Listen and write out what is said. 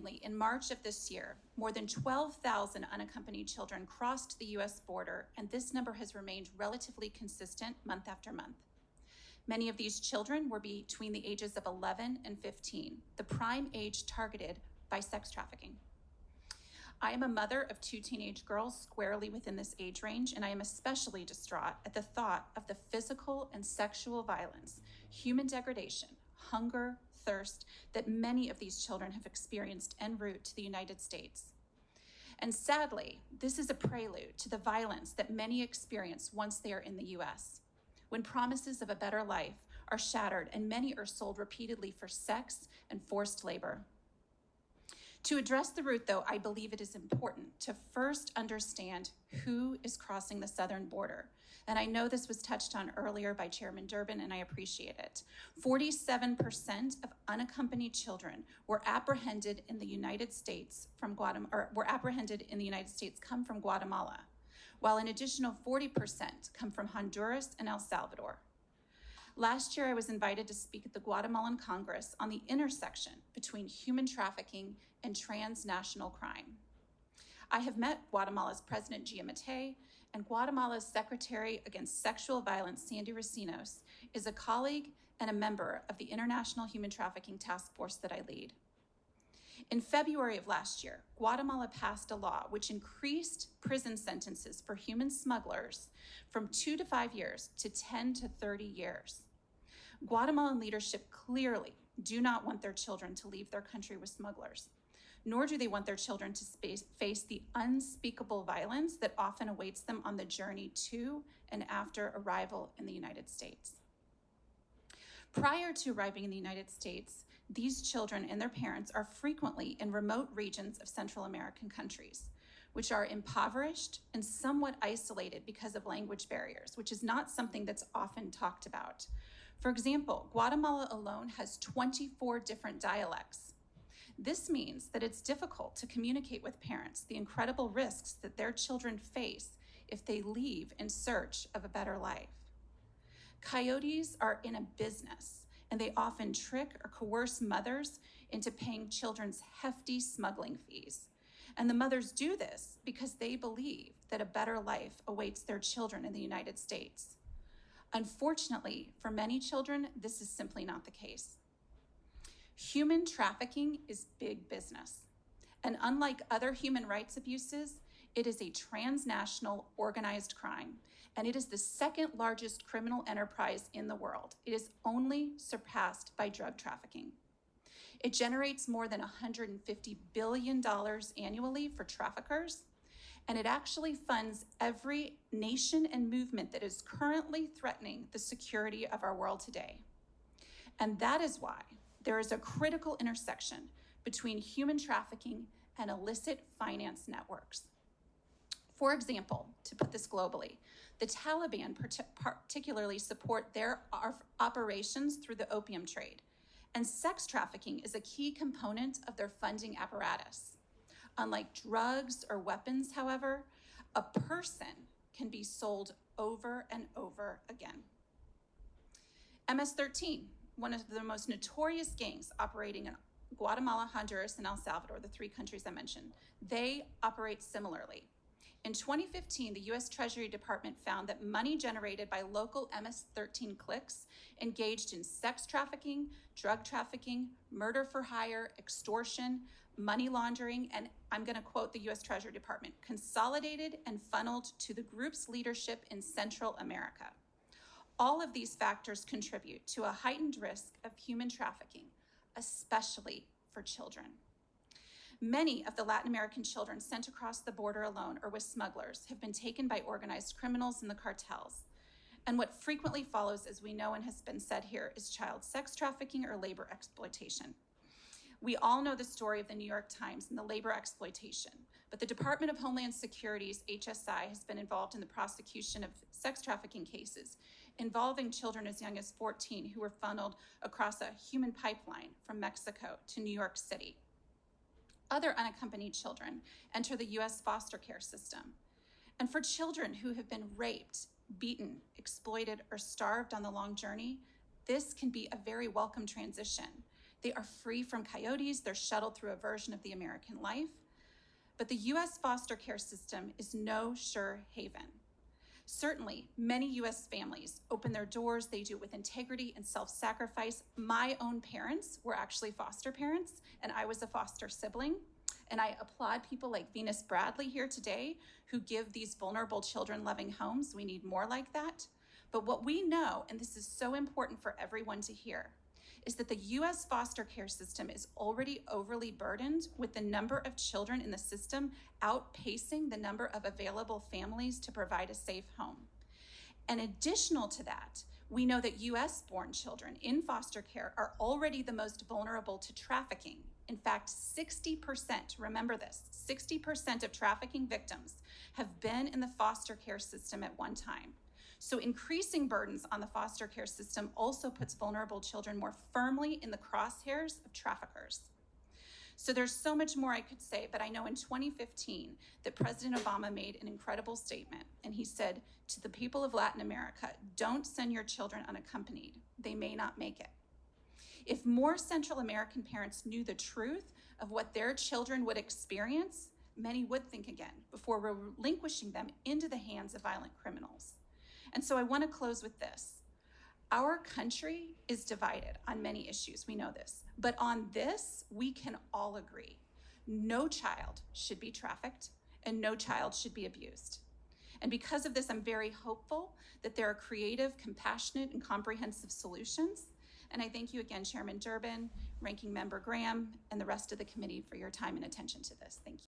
Interestingly, in March of this year, more than 12,000 unaccompanied children crossed the US border, and this number has remained relatively consistent month after month. Many of these children were between the ages of 11 and 15, the prime age targeted by sex trafficking. I am a mother of 2 teenage girls squarely within this age range, and I am especially distraught at the thought of the physical and sexual violence, human degradation, hunger, thirst that many of these children have experienced en route to the United States. And sadly, this is a prelude to the violence that many experience once they are in the US, when promises of a better life are shattered and many are sold repeatedly for sex and forced labor. To address the root, though, I believe it is important to first understand who is crossing the southern border. And I know this was touched on earlier by Chairman Durbin, and I appreciate it. 47% of unaccompanied children were apprehended in the United States come from Guatemala, while an additional 40% come from Honduras and El Salvador. Last year, I was invited to speak at the Guatemalan Congress on the intersection between human trafficking and transnational crime. I have met Guatemala's President Giammattei, and Guatemala's Secretary Against Sexual Violence, Sandy Recinos, is a colleague and a member of the International Human Trafficking Task Force that I lead. In February of last year, Guatemala passed a law which increased prison sentences for human smugglers from 2 to 5 years to 10 to 30 years. Guatemalan leadership clearly do not want their children to leave their country with smugglers, nor do they want their children to face the unspeakable violence that often awaits them on the journey to and after arrival in the United States. Prior to arriving in the United States, these children and their parents are frequently in remote regions of Central American countries, which are impoverished and somewhat isolated because of language barriers, which is not something that's often talked about. For example, Guatemala alone has 24 different dialects. This means that it's difficult to communicate with parents the incredible risks that their children face if they leave in search of a better life. Coyotes are in a business, and they often trick or coerce mothers into paying children's hefty smuggling fees. And the mothers do this because they believe that a better life awaits their children in the United States. Unfortunately, for many children, this is simply not the case. Human trafficking is big business. And unlike other human rights abuses, it is a transnational organized crime, and it is the second largest criminal enterprise in the world. It is only surpassed by drug trafficking. It generates more than $150 billion annually for traffickers, and it actually funds every nation and movement that is currently threatening the security of our world today. And that is why there is a critical intersection between human trafficking and illicit finance networks. For example, to put this globally, the Taliban particularly support their operations through the opium trade, and sex trafficking is a key component of their funding apparatus. Unlike drugs or weapons, however, a person can be sold over and over again. MS-13, one of the most notorious gangs operating in Guatemala, Honduras, and El Salvador, the 3 countries I mentioned, they operate similarly. In 2015, the US Treasury Department found that money generated by local MS-13 cliques engaged in sex trafficking, drug trafficking, murder for hire, extortion, money laundering, and I'm going to quote the US Treasury Department, consolidated and funneled to the group's leadership in Central America. All of these factors contribute to a heightened risk of human trafficking, especially for children. Many of the Latin American children sent across the border alone or with smugglers have been taken by organized criminals and the cartels. And what frequently follows, as we know and has been said here, is child sex trafficking or labor exploitation. We all know the story of the New York Times and the labor exploitation, but the Department of Homeland Security's HSI has been involved in the prosecution of sex trafficking cases involving children as young as 14 who were funneled across a human pipeline from Mexico to New York City. Other unaccompanied children enter the US foster care system. And for children who have been raped, beaten, exploited, or starved on the long journey, this can be a very welcome transition. They are free from coyotes. They're shuttled through a version of the American life. But the U.S. foster care system is no sure haven. Certainly, many U.S. families open their doors. They do it with integrity and self-sacrifice. My own parents were actually foster parents, and I was a foster sibling. And I applaud people like Venus Bradley here today who give these vulnerable children loving homes. We need more like that. But what we know, and this is so important for everyone to hear, is that the U.S. foster care system is already overly burdened with the number of children in the system outpacing the number of available families to provide a safe home. And additional to that, we know that U.S.-born children in foster care are already the most vulnerable to trafficking. In fact, 60%, remember this, 60% of trafficking victims have been in the foster care system at one time. So increasing burdens on the foster care system also puts vulnerable children more firmly in the crosshairs of traffickers. So there's so much more I could say, but I know in 2015 that President Obama made an incredible statement, and he said to the people of Latin America, don't send your children unaccompanied. They may not make it. If more Central American parents knew the truth of what their children would experience, many would think again before relinquishing them into the hands of violent criminals. And so I want to close with this. Our country is divided on many issues, we know this, but on this, we can all agree. No child should be trafficked and no child should be abused. And because of this, I'm very hopeful that there are creative, compassionate, and comprehensive solutions. And I thank you again, Chairman Durbin, Ranking Member Graham, and the rest of the committee for your time and attention to this. Thank you.